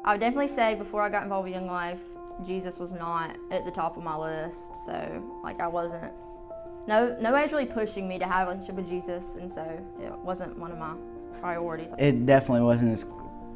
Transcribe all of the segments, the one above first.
I would definitely say before I got involved with Young Life, Jesus was not at the top of my list. So like I wasn't, nobody's really pushing me to have a relationship with Jesus, and so it wasn't one of my priorities. It definitely wasn't as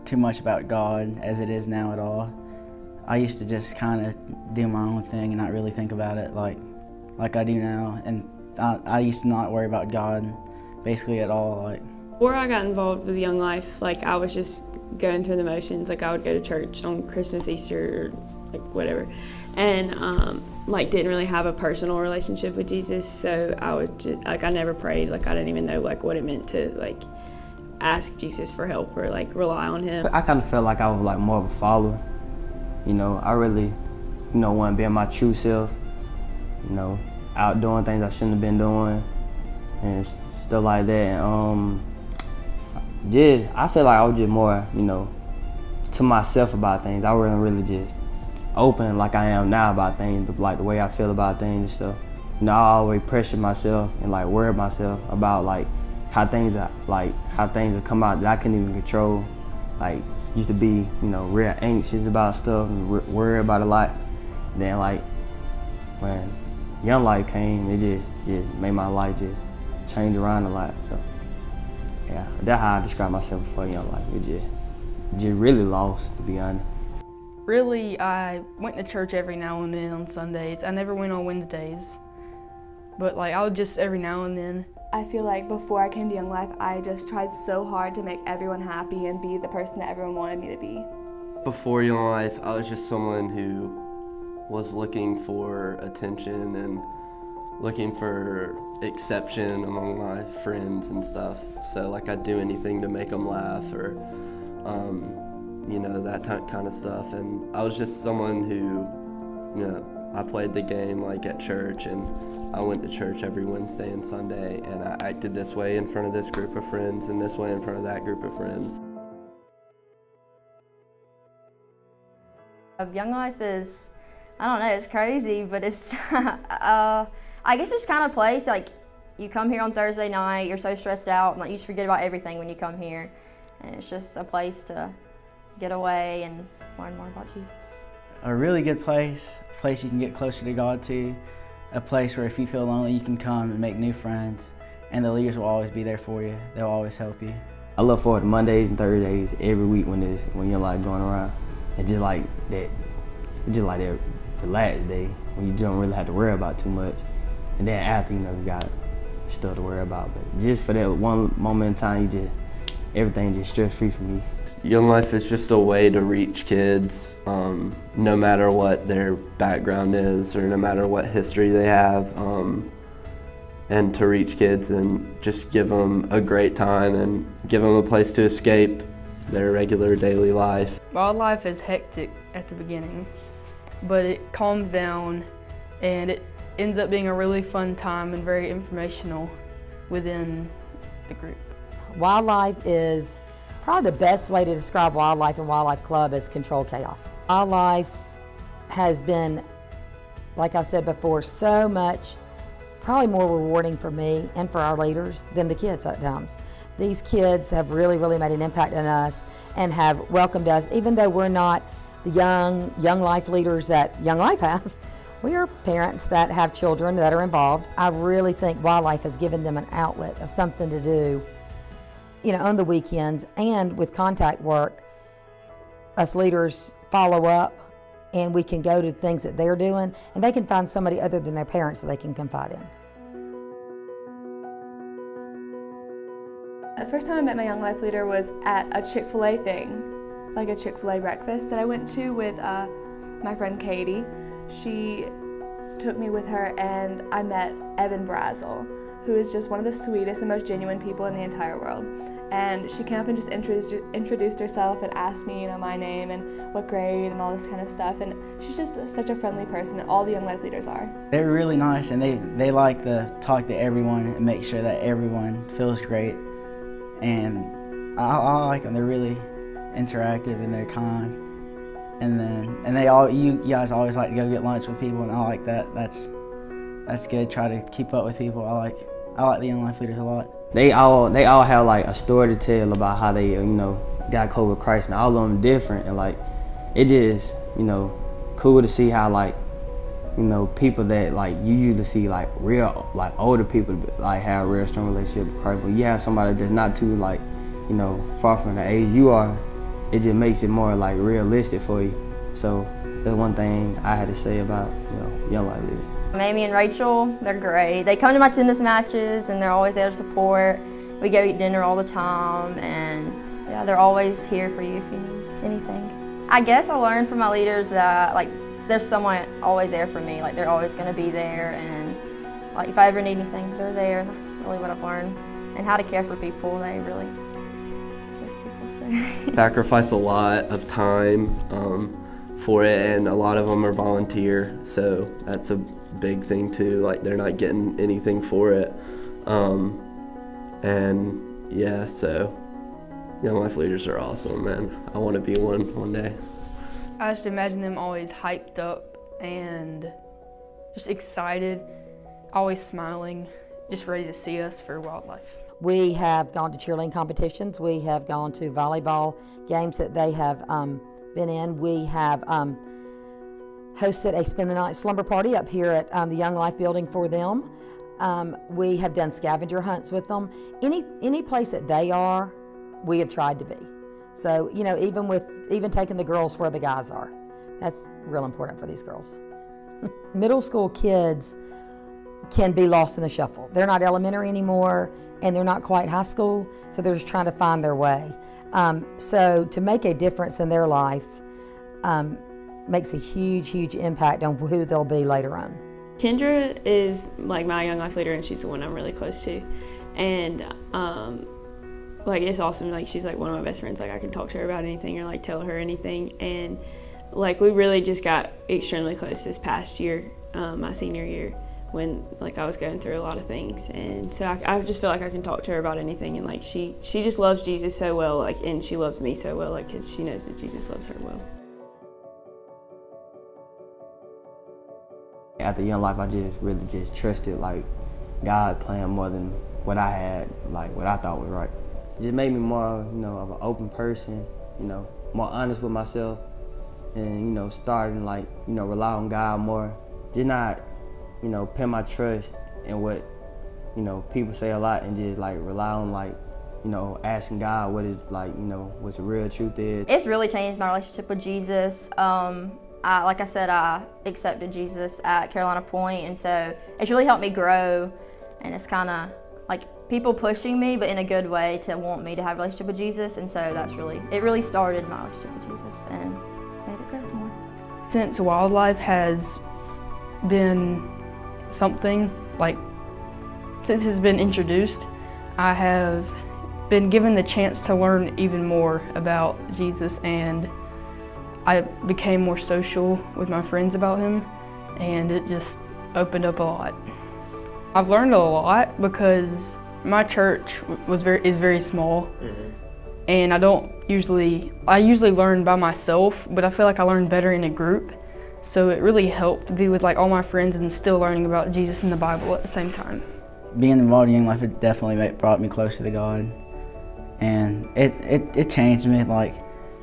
too much about God as it is now at all. I used to just kind of do my own thing and not really think about it like I do now. And I used to not worry about God basically at all. Before I got involved with Young Life, I was just going through the motions. I would go to church on Christmas, Easter, or whatever, and didn't really have a personal relationship with Jesus. So I would just, I never prayed. I didn't even know what it meant to ask Jesus for help or rely on Him. I kind of felt like I was more of a follower. I really, wasn't being my true self. Out doing things I shouldn't have been doing and stuff like that. And, I feel like I was just more, to myself about things. I wasn't really just open like I am now about things, the way I feel about things and stuff. I always pressure myself and worry myself about how things will come out that I couldn't even control. Used to be, real anxious about stuff and worry about a lot. Then when Young Life came, it just made my life just change around a lot. So yeah, that's how I describe myself before Young Life. It just really lost, to be honest. Really, I went to church every now and then on Sundays. I never went on Wednesdays, but I would just every now and then. I feel like before I came to Young Life, I just tried so hard to make everyone happy and be the person that everyone wanted me to be. Before Young Life, I was just someone who was looking for attention and looking for exception among my friends and stuff. So I'd do anything to make them laugh or, that kind of stuff. And I was just someone who, I played the game at church, and I went to church every Wednesday and Sunday, and I acted this way in front of this group of friends and this way in front of that group of friends. Young Life is, I don't know, it's crazy, but it's, I guess it's kind of a place, you come here on Thursday night, you're so stressed out, and you just forget about everything when you come here. And it's just a place to get away and learn more about Jesus. A really good place, a place you can get closer to God to, a place where if you feel lonely, you can come and make new friends, and the leaders will always be there for you. They'll always help you. I look forward to Mondays and Thursdays every week when you're going around. It's just that relaxed day when you don't really have to worry about too much. And then after, you got stuff to worry about. But just for that one moment in time, everything just stress-free for me. Young Life is just a way to reach kids, no matter what their background is or no matter what history they have, and to reach kids and just give them a great time and give them a place to escape their regular daily life. Wildlife is hectic at the beginning, but it calms down and it ends up being a really fun time and very informational within the group. Wildlife is probably the best way to describe Wildlife and Wildlife Club is controlled chaos. Wildlife has been, like I said before, so much, probably more rewarding for me and for our leaders than the kids at times. These kids have really, really made an impact on us and have welcomed us, even though we're not the young life leaders that Young Life have. We are parents that have children that are involved. I really think Wildlife has given them an outlet of something to do, on the weekends, and with contact work, us leaders follow up and we can go to things that they're doing and they can find somebody other than their parents that they can confide in. The first time I met my Young Life leader was at a Chick-fil-A thing, a Chick-fil-A breakfast that I went to with my friend Katie. She took me with her and I met Evan Brazel, who is just one of the sweetest and most genuine people in the entire world. And she came up and just introduced herself and asked me, my name and what grade and all this kind of stuff. And she's just such a friendly person, and all the Young Life leaders are. They're really nice, and they like to talk to everyone and make sure that everyone feels great. And I like them. They're really interactive and they're kind. And you guys always like to go get lunch with people, and I like that. That's good. Try to keep up with people. I like the Young Life leaders a lot. They all have a story to tell about how they got close with Christ, and all of them different, and it just, you know, cool to see how, like, you know, people that, like, you usually see, like, real, like, older people, like, have a real strong relationship with Christ. But you have somebody that's not too, like, you know, far from the age you are, it just makes it more, like, realistic for you. So that's one thing I had to say about, you know, Young Life Leader. Amy and Rachel, they're great. They come to my tennis matches and they're always there to support. We go eat dinner all the time, and yeah, they're always here for you if you need anything. I guess I learned from my leaders that, like, there's someone always there for me. Like, they're always going to be there, and like, if I ever need anything, they're there. And that's really what I've learned. And how to care for people. They really care for people. So. Sacrifice a lot of time for it, and a lot of them are volunteer, so that's a big thing too. Like, they're not getting anything for it, and yeah, so Young Life Leaders are awesome, man. I want to be one day. I just imagine them always hyped up and just excited, always smiling, just ready to see us for wildlife. We have gone to cheerleading competitions. We have gone to volleyball games that they have been in. We have hosted a spend the night slumber party up here at the Young Life building for them. We have done scavenger hunts with them. Any place that they are, we have tried to be. So, you know, even taking the girls where the guys are, that's real important for these girls. Middle school kids can be lost in the shuffle. They're not elementary anymore, and they're not quite high school, so they're just trying to find their way. So to make a difference in their life makes a huge, huge impact on who they'll be later on. Kendra is like my Young Life Leader, and she's the one I'm really close to. And like, it's awesome. Like, she's like one of my best friends. Like, I can talk to her about anything or like tell her anything. And like, we really just got extremely close this past year, my senior year, when like I was going through a lot of things. And so I just feel like I can talk to her about anything. And like, she just loves Jesus so well, like, and she loves me so well, like, because she knows that Jesus loves her well. After Young Life, I just really just trusted, like, God plan more than what I had, like, what I thought was right. It just made me more, you know, of an open person, you know, more honest with myself, and, you know, starting, like, you know, rely on God more. Just not, you know, put my trust in what, you know, people say a lot, and just, like, rely on, like, you know, asking God what is, like, you know, what the real truth is. It's really changed my relationship with Jesus. Like I said, I accepted Jesus at Carolina Point, and so it's really helped me grow, and it's kind of like people pushing me, but in a good way, to want me to have a relationship with Jesus. And so that's it really started my relationship with Jesus and made it grow more. Since wildlife has been something, like, since it's been introduced, I have been given the chance to learn even more about Jesus, and I became more social with my friends about him, and it just opened up a lot. I've learned a lot because my church is very small, and I usually learn by myself, but I feel like I learn better in a group. So it really helped to be with like all my friends and still learning about Jesus and the Bible at the same time. Being involved in Young Life, it definitely brought me closer to God, and it changed me. Like,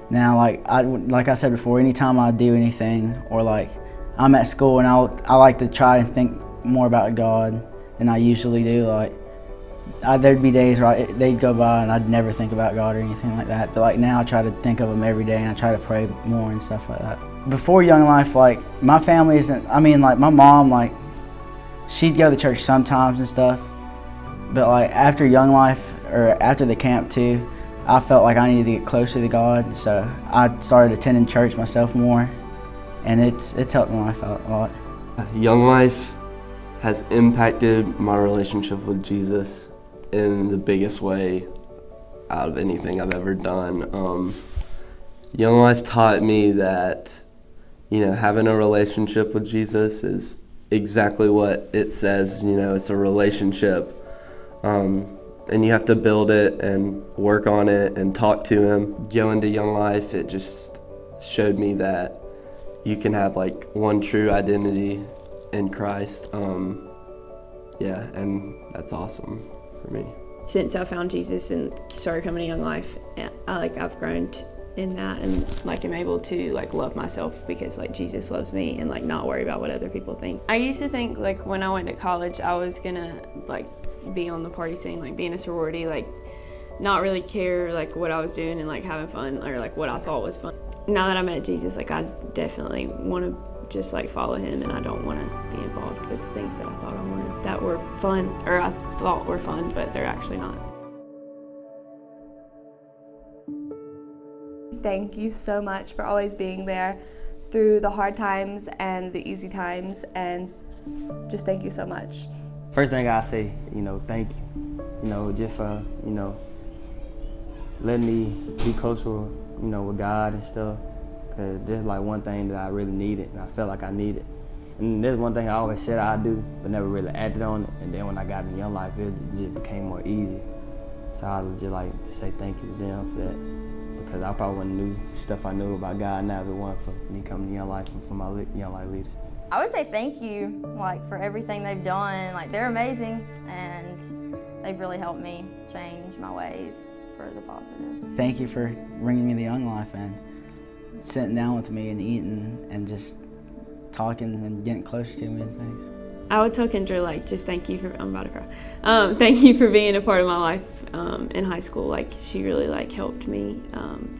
now, like I said before, anytime I do anything, or like I'm at school and I like to try and think more about God than I usually do. Like, there'd be days where they'd go by and I'd never think about God or anything like that. But like now, I try to think of Him every day, and I try to pray more and stuff like that. Before Young Life, like, my family isn't. I mean, like, my mom, like, she'd go to church sometimes and stuff. But like after Young Life, or after the camp too, I felt like I needed to get closer to God, so I started attending church myself more, and it's helped my life out a lot. Young Life has impacted my relationship with Jesus in the biggest way out of anything I've ever done. Young Life taught me that, you know, having a relationship with Jesus is exactly what it says. You know, it's a relationship. And you have to build it and work on it and talk to Him. Going to Young Life, it just showed me that you can have like one true identity in Christ. Yeah, and that's awesome for me. Since I found Jesus and started coming to Young Life, I've grown in that, and like am able to like love myself because like Jesus loves me, and like not worry about what other people think. I used to think like when I went to college I was gonna like be on the party scene, like be in a sorority, like not really care like what I was doing and like having fun or like what I thought was fun. Now that I met Jesus, like I definitely want to just like follow him, and I don't want to be involved with the things that I thought I wanted that were fun, or I thought were fun, but they're actually not. Thank you so much for always being there through the hard times and the easy times, and just thank you so much. First thing I say, thank you, just for, letting me be closer, with God and stuff. Cause there's like one thing that I really needed, and I felt like I needed. And there's one thing I always said I'd do, but never really acted on it. And then when I got in Young Life, it just became more easy. So I would just like to say thank you to them for that. Because I probably wouldn't knew stuff I knew about God now if it wasn't for me coming to Young Life and for my Young Life leaders. I would say thank you, like, for everything they've done. Like, they're amazing, and they've really helped me change my ways for the positives. Thank you for bringing me to Young Life and sitting down with me and eating and just talking and getting closer to me and things. I would tell Kendra, like, just thank you for, I'm about to cry. Thank you for being a part of my life in high school. Like, she really, like, helped me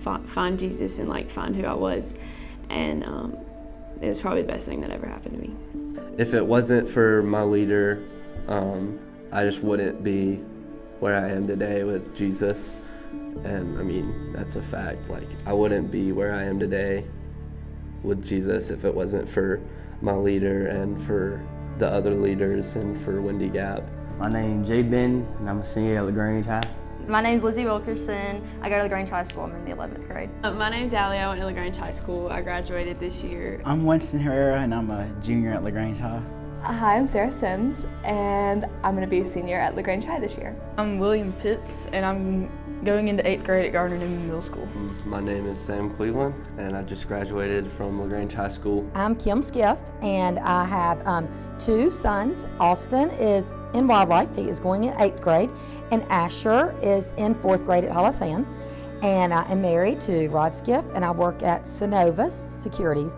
find Jesus and, like, find who I was. And it was probably the best thing that ever happened to me. If it wasn't for my leader, I just wouldn't be where I am today with Jesus. And I mean, that's a fact. Like, I wouldn't be where I am today with Jesus if it wasn't for my leader and for the other leaders and for Windy Gap. My name's Jay Ben, and I'm a senior at LaGrange High. My name's Lizzie Wilkerson. I go to LaGrange High School. I'm in the 11th grade. My name's Allie. I went to LaGrange High School. I graduated this year. I'm Winston Herrera, and I'm a junior at LaGrange High. Hi, I'm Sarah Sims, and I'm going to be a senior at LaGrange High this year. I'm William Pitts, and I'm going into 8th grade at Gardner Newman Middle School. My name is Sam Cleveland, and I just graduated from LaGrange High School. I'm Kim Skiff, and I have 2 sons. Austin is in wildlife. He is going in 8th grade, and Asher is in 4th grade at Hollis Ann. And I am married to Rod Skiff, and I work at Synovus Securities.